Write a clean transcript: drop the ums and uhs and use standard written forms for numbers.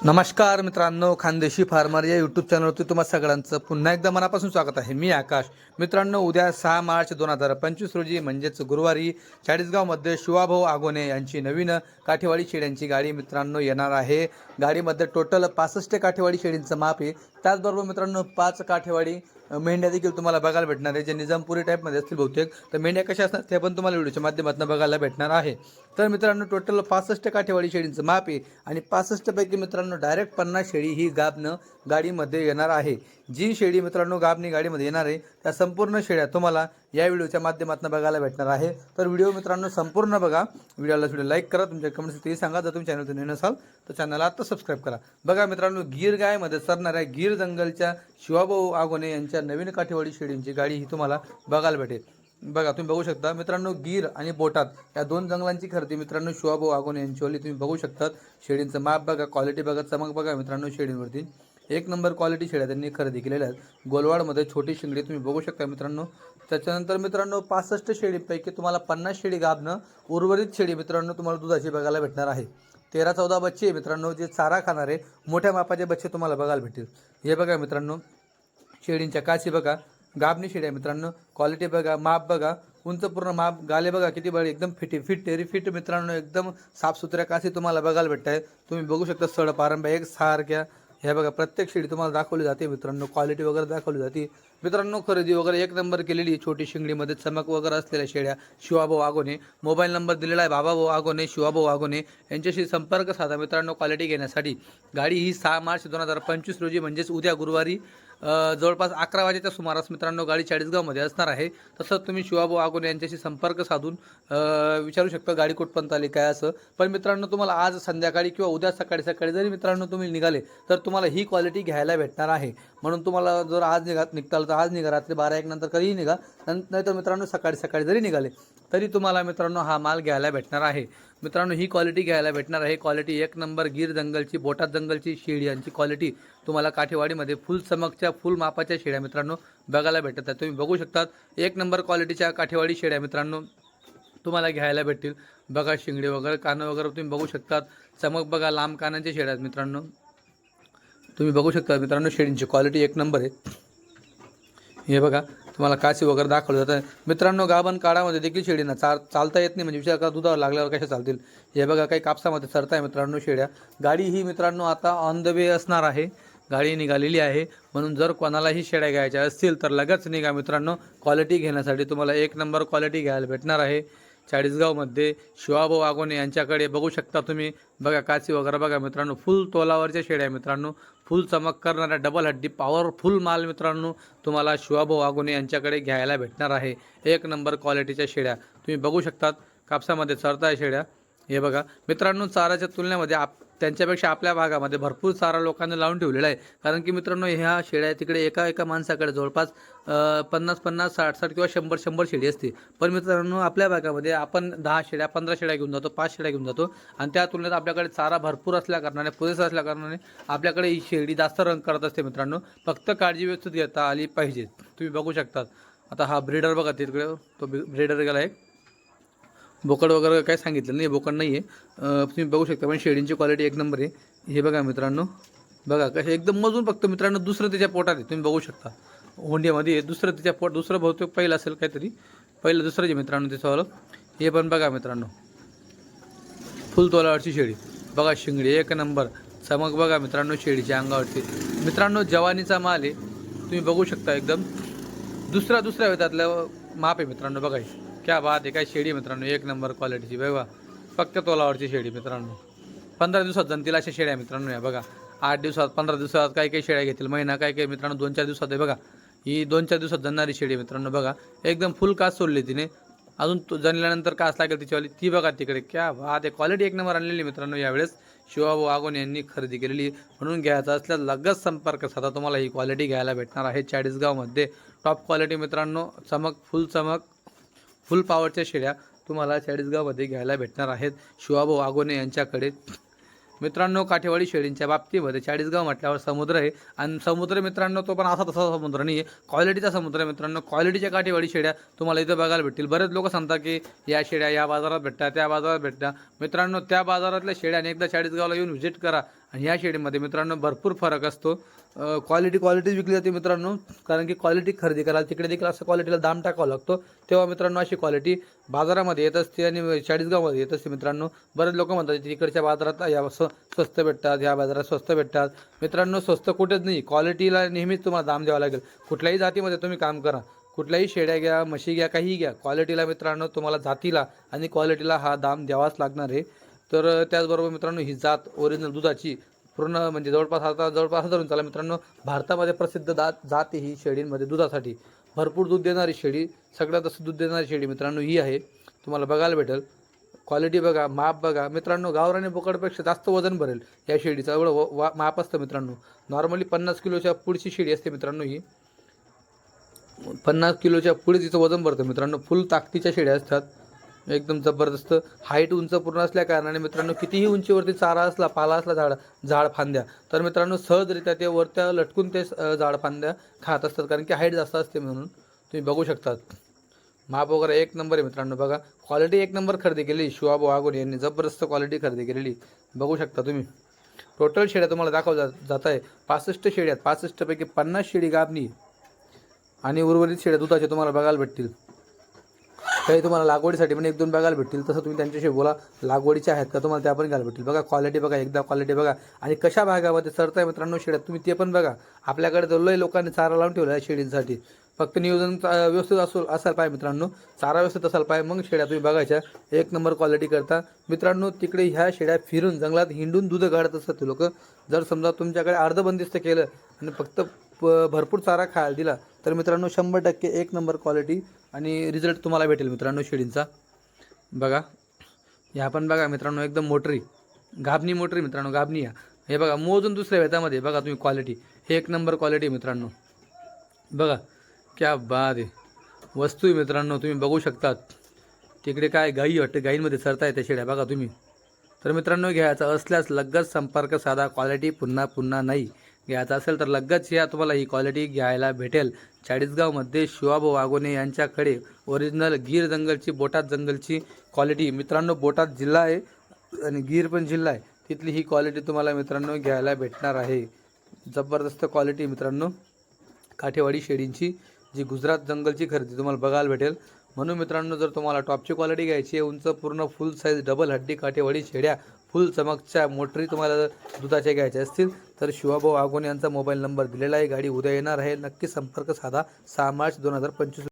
नमस्कार मित्रांनो, खानदेशी फार्मर या यूट्यूब चॅनलवरती तुम्हा सगळ्यांचं पुन्हा एकदा मनापासून स्वागत आहे. मी आकाश. मित्रांनो, उद्या 6 मार्च 2025 रोजी म्हणजेच गुरुवारी चाळीसगावमध्ये शिवाभाऊ आगोने यांची नवीन काठेवाडी शेळ्यांची गाडी मित्रांनो येणार आहे. गाडीमध्ये टोटल 65 काठेवाडी शेळींचं माप आहे. त्याचबरोबर मित्रांनो 5 काठेवाडी मेंढ्या देखील तुम्हाला बघायला भेटणार आहे, जे निजामपुरी टाईपमध्ये असतील बहुतेक. तर मेंढ्या कशा असतात ते पण तुम्हाला व्हिडिओच्या माध्यमातून बघायला भेटणार आहे. तर मित्रांनो टोटल 65 काठेवाडी शेळींचं माप आहे आणि 65 पैकी मित्रांनो डायरेक्ट 50 शेळी ही गाबनं गाडीमध्ये येणार आहे. जी शेळी मित्रांनो गाबनी गाडीमध्ये येणार आहे त्या संपूर्ण शेळ्या तुम्हाला या व्हिडिओच्या माध्यमातून बघायला भेटणार आहे. तर व्हिडिओ मित्रांनो संपूर्ण बघा. व्हिडिओ लाईक करा, तुमच्या कमेंट्स ते सांगा. जर तुम्ही चॅनलवर नवीन असाल तर चॅनलला आता सबस्क्राईब करा. बघा मित्रांनो, गीर गायमध्ये सरणाऱ्या गीर जंगलच्या शिवाभाऊ आगोने यांच्या नवीन काठेवाडी शेळींची गाडी ही तुम्हाला बघायला भेटेल. बघा तुम्ही बघू शकता मित्रांनो, गीर आणि बोटात या दोन जंगलांची खरेदी मित्रांनो शिवाभाऊ आगोने यांचीवाली तुम्ही बघू शकतात. शेळींचं माप बघा, क्वालिटी बघा, चमक बघा मित्रांनो. शेळींवरती एक नंबर क्वालिटी शेळ्या त्यांनी खरेदी केलेल्या आहेत. गोलवाडमध्ये छोटी शिंगडी तुम्ही बघू शकता मित्रांनो. त्याच्यानंतर मित्रांनो 65 शेळीपैकी तुम्हाला 50 शेळी गाभणं, उर्वरित शेळी मित्रांनो तुम्हाला दुधाची बघायला भेटणार आहे. 13-14 बच्चे मित्रांनो जे चारा खाणारे मोठ्या मापाचे बच्चे तुम्हाला बघायला भेटतील. हे बघा मित्रांनो, शेळींच्या काची बघा, गाभणी शेळी आहे मित्रांनो. क्वालिटी बघा, माप बघा, उंच पूर्ण माप, गाले बघा किती बघा, एकदम फिट टेरी मित्रांनो, एकदम साफसुथऱ्या काशी तुम्हाला बघायला भेटत आहे. तुम्ही बघू शकता सड पारंब्या एक सारख्या. ह्या बघा प्रत्येक शेळी तुम्हाला दाखवली जाते मित्रांनो. क्वालिटी वगैरे दाखवली जाते मित्रांनो. खरेदी वगैरे एक नंबर केलेली. छोटी शिंगडीमध्ये चमक वगैरे असलेल्या शेळ्या शिवाभाऊ आगोने. मोबाईल नंबर दिलेला आहे बाबाभाऊ आगोने, शिवाभाऊ आगोने यांच्याशी संपर्क साधा मित्रांनो क्वालिटी घेण्यासाठी. गाडी ही 6 मार्च 2025 रोजी म्हणजेच उद्या गुरुवारी जवळपास 11 वाजेच्या सुमारास मित्रांनो गाडी चाळीसगावमध्ये असणार आहे. तसंच तुम्ही शिवाभाऊ आगोने यांच्याशी संपर्क साधून विचारू शकता गाडी कुठपर्यंत आली काय असं. पण मित्रांनो तुम्हाला आज संध्याकाळी किंवा उद्या सकाळी जरी मित्रांनो तुम्ही निघाले तर तुम्हाला ही क्वालिटी घ्यायला भेटणार आहे. म्हणून तुम्हाला जर आज निघताल तर आज निघा, रात्री 12-1 नंतर कधीही निघा. नाहीतर मित्रांनो सकाळी जरी निघाले तरी तुम्हाला मित्रांनो हा माल घ्यायला भेटणार आहे. मित्रांनो ही क्वालिटी घ्यायला भेटणार आहे. क्वालिटी एक नंबर गीर जंगलची, बोटात जंगलची शेळी यांची क्वालिटी तुम्हाला काठेवाडीमध्ये फुल चमकच्या फुल मापाच्या शेळ्या मित्रांनो बघायला भेटत आहेत. तुम्ही बघू शकतात एक नंबर क्वालिटीच्या काठेवाडी शेळ्या मित्रांनो तुम्हाला घ्यायला भेटतील. बघा शिंगडे वगैरे, कानं वगैरे तुम्ही बघू शकतात. चमक बघा, लांब कानांच्या शेळ्या आहेत मित्रांनो. तुम्ही बघू शकता मित्रांनो शेळींची क्वालिटी एक नंबर आहे. हे बघा तुम्हाला काशी वगैरे दाखवलं जातं मित्रांनो. गाभण काळामध्ये देखील शेळींना चालता येत नाही, म्हणजे विचार करा दुधावर लागल्यावर कशा चालतील. हे बघा काही कापसामध्ये चरताय मित्रांनो शेळ्या. गाडी ही मित्रांनो आता ऑन द वे असणार आहे. गाडी निघालेली आहे, म्हणून जर कोणालाही शेळ्या घ्यायच्या असतील तर लगेच निघा मित्रांनो. क्वालिटी घेण्यासाठी तुम्हाला एक नंबर क्वालिटी घ्यायला भेटणार आहे. चाळीसगावमध्ये शिवाभाऊ आगोने यांच्याकडे बघू शकता तुम्ही. बघा काची वगैरे बघा मित्रांनो, फुल तोलावरच्या शेळ्या मित्रांनो. फुल चमक करणाऱ्या डबल हड्डी पॉवरफुल माल मित्रांनो तुम्हाला शिवाभाऊ आगोने यांच्याकडे घ्यायला भेटणार आहे. एक नंबर क्वालिटीच्या शेळ्या तुम्ही बघू शकतात. कापसामध्ये चरताय शेळ्या. हे बघा मित्रांनो, चाराच्या तुलनेमध्ये त्यांच्यापेक्षा आपल्या भागामध्ये भरपूर चारा लोकांनी लावून ठेवलेला आहे. कारण की मित्रांनो ह्या शेळ्या तिकडे एका माणसाकडे जवळपास 50-50, 60-60 किंवा 100-100 शेळी असते. पण मित्रांनो आपल्या भागामध्ये आपण 10 शेळ्या, 15 शेळ्या घेऊन जातो, 5 शेळ्या घेऊन जातो. आणि त्या तुलनेत आपल्याकडे चारा भरपूर असल्या कारणाने, पुरेसा असल्या कारणाने आपल्याकडे ही शेळी जास्त रंग करत असते मित्रांनो. फक्त काळजी व्यवस्थित घेता आली पाहिजे. तुम्ही बघू शकतात. आता हा ब्रीडर बघा तिकडे, तो ब्रीडर गेला आहे. बोकड वगैरे काय सांगितलं नाही, बोकड नाही आहे. तुम्ही बघू शकता. पण शेळींची क्वालिटी एक नंबर आहे. हे बघा मित्रांनो, बघा कसे एकदम मजून. फक्त मित्रांनो दुसरं त्याच्या पोटात आहे, तुम्ही बघू शकता. होंड्यामध्ये दुसरं त्याच्या दुसरं बहुतेक पहिलं असेल काहीतरी, पहिलं दुसरं जे मित्रांनो त्याच्यावालं. हे पण बघा मित्रांनो, फुल तोलावरची शेळी बघा, शिंगडी एक नंबर. चमक बघा मित्रांनो शेळीच्या अंगावरती. मित्रांनो जवानीचा माल आहे, तुम्ही बघू शकता. एकदम दुसऱ्या वेतातलं माप आहे मित्रांनो. बघा क्या बात आहे, काय शेळी मित्रांनो एक नंबर क्वालिटीची. बघा फक्त तोलावरची शेळी मित्रांनो. 15 दिवसात जनतील अशा शेळ्या मित्रांनो. या बघा 8 दिवसात, 15 दिवसात, काही शेळ्या घेतील महिना, काही मित्रांनो 2-4 दिवसात आहे. बघा ही 2-4 दिवसात जनणारी शेळी मित्रांनो. बघा एकदम फुल कास सोडली तिने. अजून जनल्यानंतर कास लागेल तिच्यावाली ती. बघा तिकडे क्या बात आहे, क्वालिटी एक नंबर आणलेली मित्रांनो. यावेळेस शिवाभाऊ आगोने यांनी खरेदी केलेली. म्हणून घ्यायचा असल्यास लगेच संपर्क साधा. तुम्हाला ही क्वालिटी घ्यायला भेटणार आहे चाळीसगावमध्ये. टॉप क्वालिटी मित्रांनो. चमक, फुल चमक, फुल पॉवरच्या शेळ्या तुम्हाला चाळीसगावमध्ये घ्यायला भेटणार आहेत शिवाभाऊ आगोने यांच्याकडे. मित्रांनो काठेवाडी शेळींच्या बाबतीमध्ये चाळीसगाव म्हटल्यावर समुद्र आहे. आणि समुद्र मित्रांनो तो पण असा तसा समुद्र नाही आहे, क्वालिटीचा समुद्र आहे मित्रांनो. क्वालिटीच्या काठेवाडी शेळ्या तुम्हाला इथं बघायला भेटतील. बरेच लोक सांगतात की या शेळ्या या बाजारात भेटतात, त्या बाजारात भेटतात. मित्रांनो त्या बाजारातल्या शेळ्याने एकदा चाळीसगावला येऊन व्हिजिट करा आणि ह्या शेळीमध्ये मित्रांनो भरपूर फरक असतो. क्वालिटी विकली जाते मित्रांनो, कारण की क्वालिटी खरेदी करायला तिकडे देखील असं क्वालिटीला दाम टाकावा लागतो. तेव्हा मित्रांनो अशी क्वालिटी बाजारामध्ये येत असते आणि चाळीसगावमध्ये येत असते मित्रांनो. बरेच लोक म्हणतात तिकडच्या बाजारात या स्वस्त भेटतात, ह्या बाजारात स्वस्त भेटतात. मित्रांनो स्वस्त कुठेच नाही, क्वालिटीला नेहमीच तुम्हाला दाम द्यावा लागेल. कुठल्याही जातीमध्ये तुम्ही काम करा, कुठल्याही शेळ्या घ्या, म्हशी घ्या, काहीही घ्या, क्वालिटीला मित्रांनो तुम्हाला जातीला आणि क्वालिटीला हा दाम द्यावाच लागणार आहे. तर त्याचबरोबर मित्रांनो ही जात ओरिजिनल दुधाची पूर्ण म्हणजे जवळपास धरून चला मित्रांनो, भारतामध्ये प्रसिद्ध जात आहे ही शेळींमध्ये दुधासाठी. भरपूर दूध देणारी शेळी, सगळ्यात जास्त दूध देणारी शेळी मित्रांनो ही आहे, तुम्हाला बघायला भेटेल. क्वालिटी बघा, माप बघा मित्रांनो, गावरानी बोकडपेक्षा जास्त वजन भरेल या शेळीचं, एवढं माप असतं मित्रांनो. नॉर्मली 50 किलोच्या पुढची शेळी असते मित्रांनो ही, 50 किलोच्या पुढे तिचं वजन भरतं मित्रांनो. फुल ताकदीच्या शेळ्या असतात, एकदम जबरदस्त. हाईट उंच पूर्ण असल्या कारणाने मित्रांनो कितीही उंचीवरती चारा असला, पाला असला, झाड फांद्या, तर मित्रांनो सहजरित्या ते वरत्या लटकून ते झाड फांद्या खात असतात, कारण की हाईट जास्त असते म्हणून. तुम्ही बघू शकतात माप वगैरे एक नंबर आहे मित्रांनो. बघा क्वालिटी एक नंबर खरेदी केली शिवाभाऊ आगोने यांनी, जबरदस्त क्वालिटी खरेदी केलेली. बघू शकता तुम्ही. टोटल शेळ्या तुम्हाला दाखव जात आहे 65 शेळ्या, 65 पैकी 50 शेळी गाभणी आणि उर्वरित शेळ्या दुधाचे तुम्हाला बघायला भेटतील. काही तुम्हाला लागवडीसाठी पण 1-2 बघायला भेटतील, तसं तुम्ही त्यांच्याशी बोला, लागवडीच्या आहेत का तुम्हाला त्या पण घ्यायला भेटतील. बघा क्वालिटी बघा, एकदा क्वालिटी बघा. आणि कशा भागामध्ये सरताय मित्रांनो शेळ्या तुम्ही ते पण बघा. आपल्याकडे तर लय लोकांनी चारा लावून ठेवला आहे शेळींसाठी, फक्त नियोजन व्यवस्थित असायला पाहिजे मित्रांनो, चारा व्यवस्थित असायला पाहिजे, मग शेळ्या तुम्ही बघायच्या. एक नंबर क्वालिटी करता मित्रांनो. तिकडे ह्या शेळ्या फिरून जंगलात हिंडून दूध काढत असतात ते लोक. जर समजा तुमच्याकडे अर्धबंदिस्त केलं आणि फक्त भरपूर चारा खायला दिला तर मित्रांनो 100% एक नंबर क्वालिटी आणि रिझल्ट तुम्हाला भेटेल मित्रांनो शेळींचा. बघा ह्या पण बघा मित्रांनो, एकदम मोटरी गाभणी मोटरी मित्रांनो, गाभणी या. हे बघा मोजून दुसऱ्या वेतामध्ये बघा तुम्ही क्वालिटी, हे एक नंबर क्वालिटी मित्रांनो. बघा क्या बात आहे, वस्तू आहे मित्रांनो, तुम्ही बघू शकतात. तिकडे काय गाई वाटते, गाईंमध्ये सरता येते शेळ्या बघा तुम्ही. तर मित्रांनो घ्यायचा असल्यास लगेच संपर्क साधा, क्वालिटी पुन्हा नाही. घ्यायचा असेल तर लगेच या, तुम्हाला ही क्वालिटी घ्यायला भेटेल. चाळीसगावमध्ये शिवाभाऊ आगोने यांच्याकडे ओरिजिनल गीर जंगलची, बोटात जंगलची क्वालिटी मित्रांनो. बोटात जिल्हा आहे आणि गीर पण जिल्हा आहे, तिथली ही क्वालिटी तुम्हाला मित्रांनो घ्यायला भेटणार आहे. जबरदस्त क्वालिटी मित्रांनो, काठेवाडी शेळींची जी गुजरात जंगलची खरेदी तुम्हाला बघायला भेटेल. म्हणून मित्रांनो जर तुम्हाला टॉपची क्वालिटी घ्यायची आहे, उंच पूर्ण फुल साईज डबल हड्डी काठेवाडी शेळ्या, फुल चमकच्या मोटरी तुम्हाला दुधाच्या घ्यायच्या असतील तर शिवाभाऊ आगोने यांचा मोबाईल नंबर दिलेला आहे. गाडी उद्या येणार आहे, नक्की संपर्क साधा. 6 मार्च 2025